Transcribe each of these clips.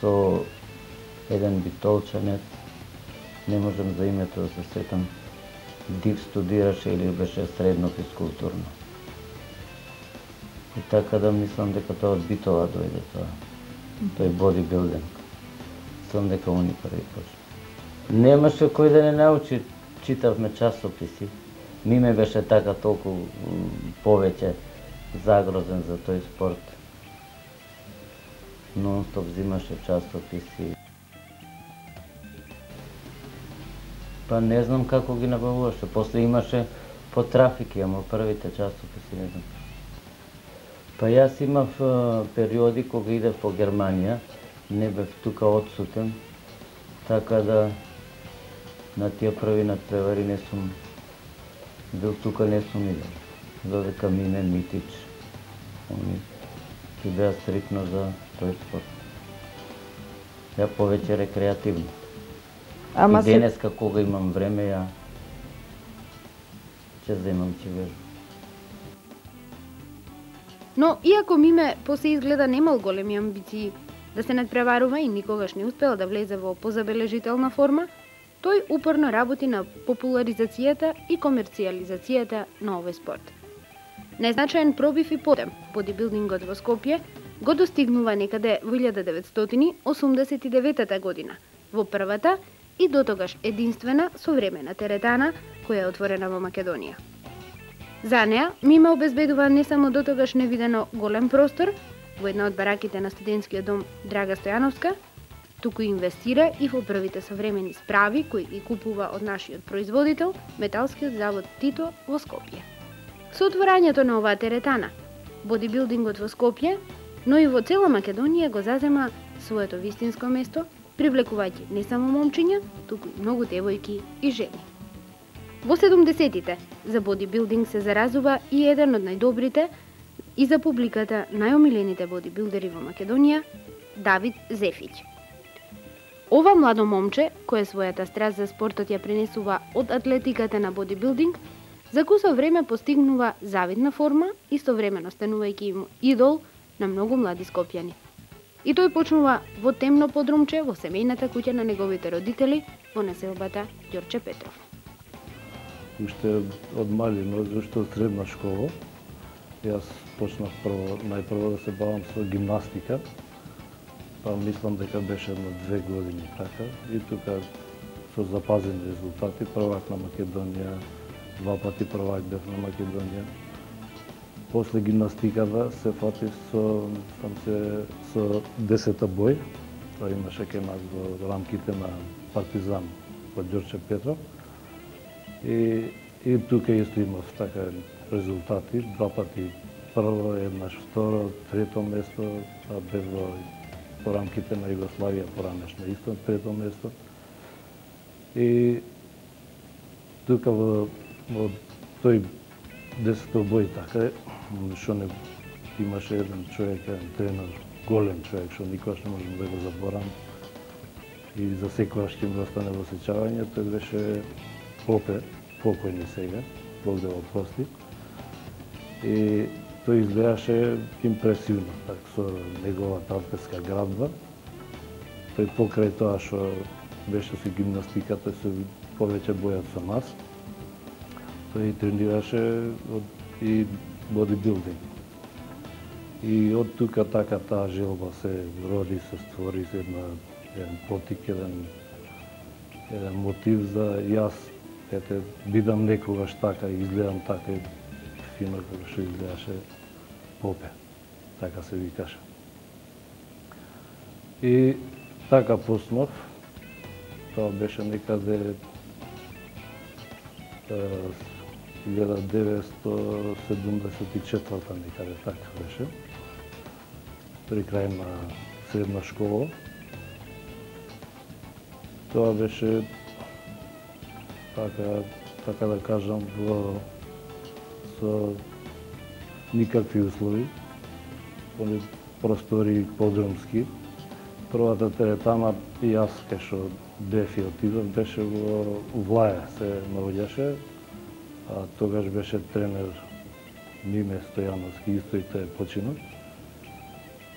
со еден битолчанец, не можам за името да се сетам, Див студираше или беше средно физкултурно. И така да мислам дека тоа од Битола дојде тоа. Тој бодибилдинг. Мислам дека они први почна. Немаше кој да не научи, читавме часописи. Миме беше така толку повеќе загрозен за тој спорт. Non-стоп взимаше часописи. Па не знам како ги набавуваше. После имаше по трафики, ама првите часописи не знам. Па јас имав периоди кога идев по Германија, не бев тука одсутен, така да на тие први надпревари не сум бил тука, не сум идел. Додека Миме, Митич, они ги беа стрикно за тој спорт. Ја повеќе рекреативно. И денеска кога имам време, ја ќе земам вежба. Но, иако Миме после изгледа немал големи амбиции да се надпреварува и никогаш не успел да влезе во позабележителна форма, тој упорно работи на популаризацијата и комерцијализацијата на овој спорт. Незначаен пробив и потем, бодибилдингот во Скопје го достигнува некаде во 1989 година, во првата и дотогаш единствена современа теретана која е отворена во Македонија. За неа, Миме обезбедува не само дотогаш невидено голем простор во една од бараките на студентскиот дом Драга Стојановска, туку инвестира и во првите современи справи кои ги купува од нашиот производител, металскиот завод Тито во Скопје. Со отворањето на оваа теретана, бодибилдингот во Скопје, но и во цела Македонија го зазема своето вистинско место, привлекувајќи не само момчиња, туку и многу девојки и жени. Во 70-тите за бодибилдинг се заразува и еден од најдобрите и за публиката најомилените бодибилдери во Македонија, Давид Зефиќ. Ова младо момче, кое својата страст за спортот ја пренесува од атлетиката на бодибилдинг, за кусо време постигнува завидна форма, истовремено станувајќи им идол на многу млади скопјани. И тој почнува во темно подрумче во семејната куќа на неговите родители во населбата Ѓорче Петров. Уште од малина, зашто од средна школа, јас почнав најпрво да се бавам со гимнастика, па мислам дека беше на 2 години така, и тука со запазени резултати, првак на Македонија, 2 пати првак бев на Македонија. После гимнастиката се фатив со 10-та бој, тоа имаше кај нас во рамките на Партизан во Ѓорче Петров. И тука исто имав така резултати, 2 пати прво, еднаш второ, трето место, а бев во рамките на Југославија поранешно исто трето место. И тука во тој 10-та бој така, што не имаше еден човек, еден тренер, голем човек, што никогаш не можам да го заборам. И за секогаш ќе ми остане во сеќавање, тој беше Попе, покојни сега, Бог да го прости. И тој изгледаше импресивно, така, со неговата атлетска градба. Тој покрај тоа што беше со гимнастика, тој се повеќе бојат со нас. Тој тренираше и бодибилдинг. И од тука така таа желба се роди, се створи еден потик, еден мотив за јас бидам некогаш така и изгледам така фино како што изгледаше Попе, така се викаше. И така почнав, тоа беше некаде 1974 некаде така беше, при крај на средна школа. Тоа беше така да кажам, со никакви услови, простори подрумски. Првата теретана и јас кај што бев и отидов беше во Влаја се наоѓаше, а тогаш беше тренер Миме Стојановски, исто и тој починал.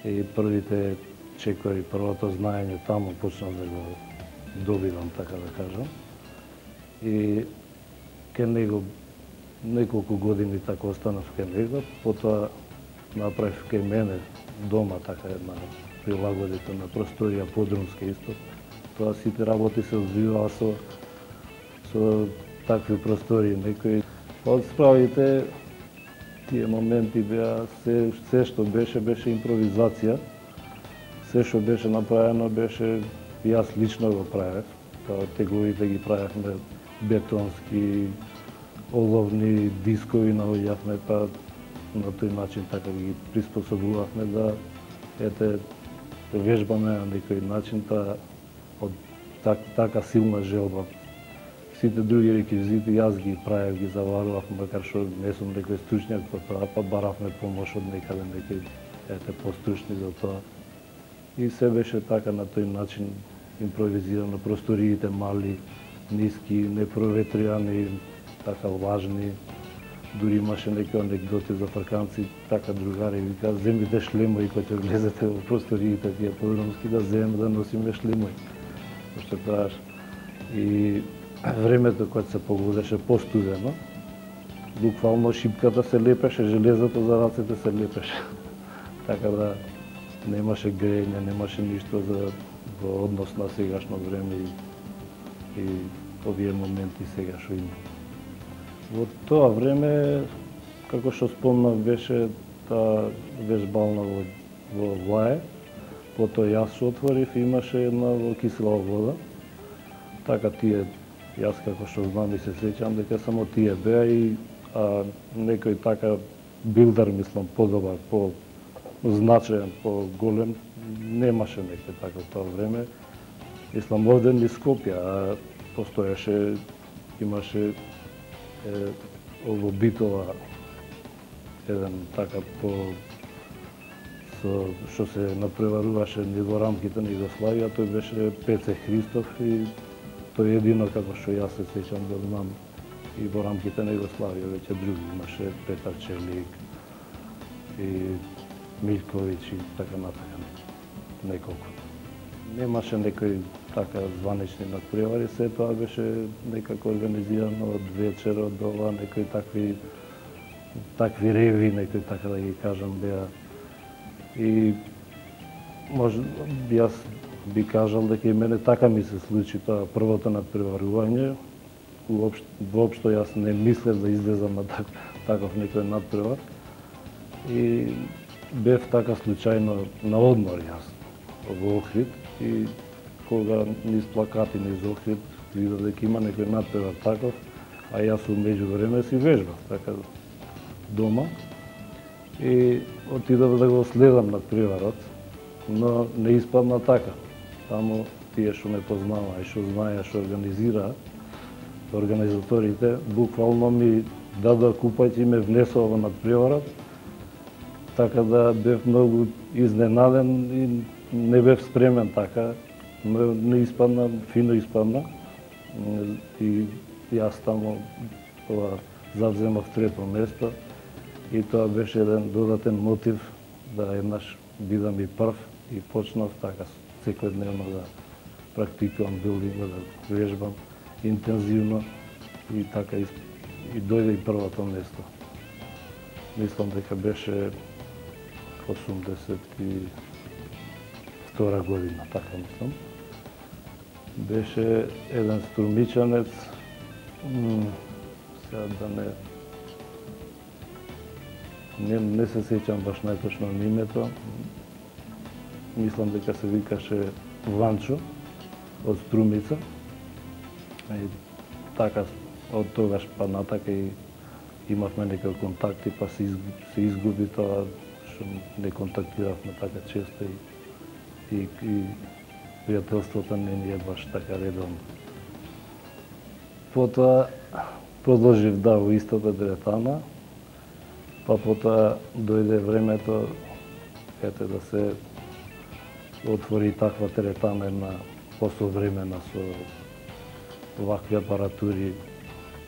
И првите чекори првото знаење таму почнав да го добивам, така да кажам. И ке него неколку години така останав ке него, потоа направив кај мене дома така една прилагодителна просторија подрумска исто. Тоа сите работи се одвиваа со такви простории, некои од справите тие моменти беа се што беше импровизација. Се што беше направено беше, јас лично го правев. Као тегловите ги правевме бетонски, оловни дискови наоѓавме, па на тој начин така ги приспособувавме да вежбаме на некој начин од така силна желба. Сите други реквизити јас ги правев, ги заварував, макар што не сум некој стручњак по тоа, па баравме помош од некаде, некои постручни за тоа. И се беше така на тој начин импровизирано, просториите мали, ниски, непроветрияни, така влажни. Дури имаше некои анекдоти за фраканци, така другари вика, земите шлемои кога ќе влезете во просториите тие подрумски, да земеме да носиме шлемои. Пошто кажаш. И времето кога се погодеше постудено, буквално шипката се лепеше, железото за рацете се лепеше. Така да немаше грејење, немаше ништо во однос на сегашно време и овие моменти сега што има. Во тоа време, како што спомнав, беше таа вежбална во Влаје, потоа јас што отворив, имаше една во кисела вода. Така тие, јас како што знам и се сеќам дека само тие беа и некој така билдер, мислам, подобар, по-значаен, по-голем, немаше некој така во тоа време. Мислам, овде низ Скопје, постоеше, имаше во Битола еден така што се напреваруваше во рамките на Југославија, тој беше Пеце Христов и тој едино како што јас се сеќам да знам и во рамките на Југославија, веќе други имаше Петар Челик и Милковиќ и така натака неколку. Немаше некој така званични надпревари, се тоа беше некако организирано од вечер, од ова, некои такви реви, некои така да ги кажам, беа. И може јас би кажал дека и мене така ми се случи тоа првото надпреварување. Воопшто јас не мислев да излезам на таков некој надпревар. И бев така случајно на одмор јас во Охрид и кога низ плакати низ Охрид видов дека има некој надпревар таков, а јас умеѓу време си вежбав така дома и отидов да го следам надпреварот, но не испадна така. Таму тие што ме познаваа и што знаеа што организираа, организаторите буквално ми дадоа купајќи и ме внесоа во надпреварот, така да бев многу изненаден и не бев спремен така. Не испадна, фино испадна и јас таму завземав трето место и тоа беше еден додатен мотив да еднаш бидам и прв и почнав така секојдневно да практикувам билдинг, да вежбам интензивно и така и дојде и првото место. Мислам дека беше 82 година, така мислам. Беше еден струмичанец, сега да не се сеќам баш најточно на името, мислам дека се викаше Ванчо од Струмица. И така од тогаш па натака и имавме некои контакти, па се изгуби тоа што не контактиравме така често и пријателството не ни е баш така редовно. Потоа продолжив во истата теретана, па потоа дојде времето да се отвори таква теретана една посовремена со вакви апаратури,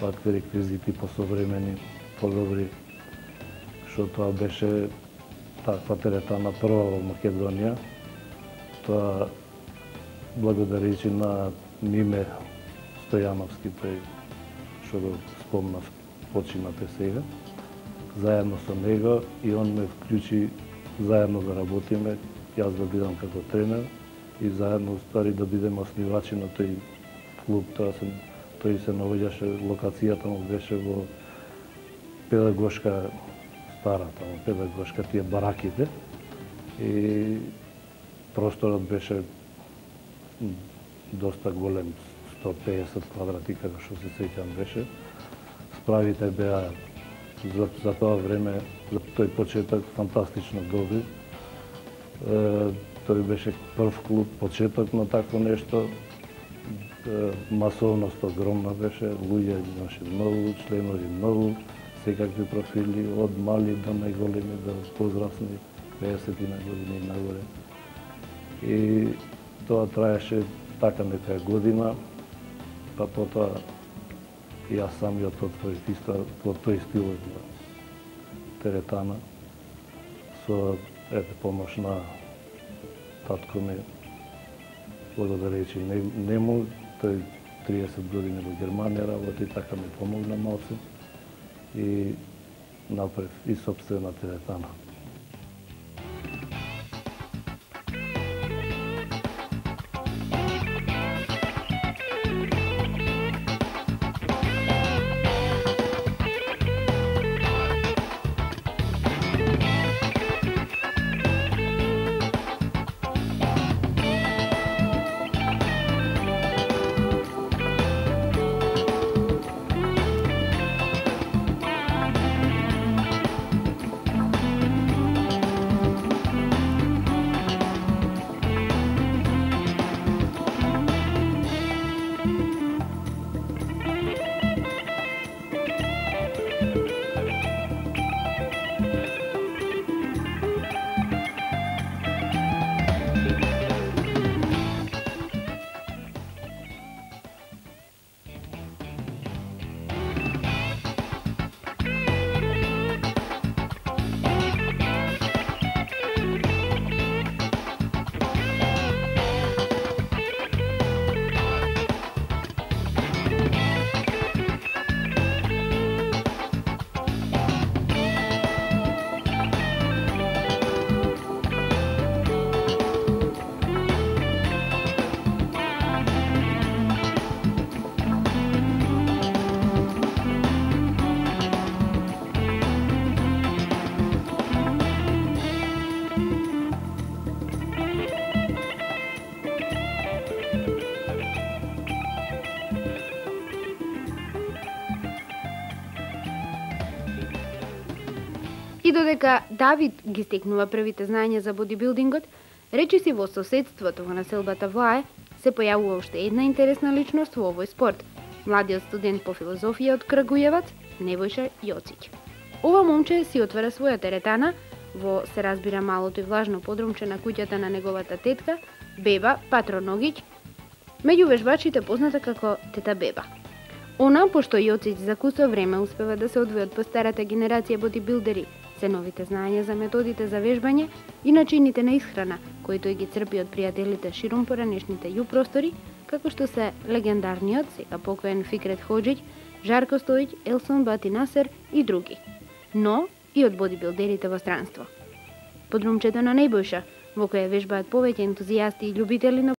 вакви реквизити посовремени, подобри, што тоа беше таква теретана прва во Македонија. Тоа благодарејќи на Миме Стојановски, тој што го спомнав, починате сега, заедно со него и он ме вклучи заедно да работиме, јас да бидам како тренер и заедно устари да бидеме основачи на тој клуб. Тој се наоѓаше, локацијата му беше во педагошка старата, педагошка тие бараките и просторот беше доста голем, 150 квадрати, како што се сеќам беше. Справите беа за тоа време, за тој почеток, фантастично добри. Тој беше прв клуб, почеток на такво нешто. Масовност огромна беше, луѓе имаше многу, членови многу, секакви профили, од мали до најголеми, до возрастни, 50 на години и нагоре. И тоа траеше така некоја година, па потоа јас самиот отворив исто во тој стил на теретана, со помош на татко ми, благодарејќи нему, тој 30 години во Германија работи, така ми помогна малце и направив и сопствена теретана. И додека Давид ги стекнува првите знаења за бодибилдингот, речиси во соседството во населбата Влае се појавува уште една интересна личност во овој спорт. Младиот студент по филозофија од Крагујевац, Небојша Јоцич. Ова момче си отвара своја теретана во, се разбира, малото и влажно подрумче на куќата на неговата тетка, Беба Патроногиќ, меѓу вежбачите позната како Тета Беба. Она, пошто Јоцич за кусо време успева да се одвои од постарата генерација бодибилдери, се новите знаења за методите за вежбање и начините на исхрана, кои тој ги црпи од пријателите ширум поранешните ју простори, како што се легендарниот, сега покоен Фикрет Хоџиќ, Жарко Стојиќ, Елсон Бати Насер и други, но и од бодибилдерите во странство. Подрумчето на Небојша, во која вежбаат повеќе ентузијасти и љубители на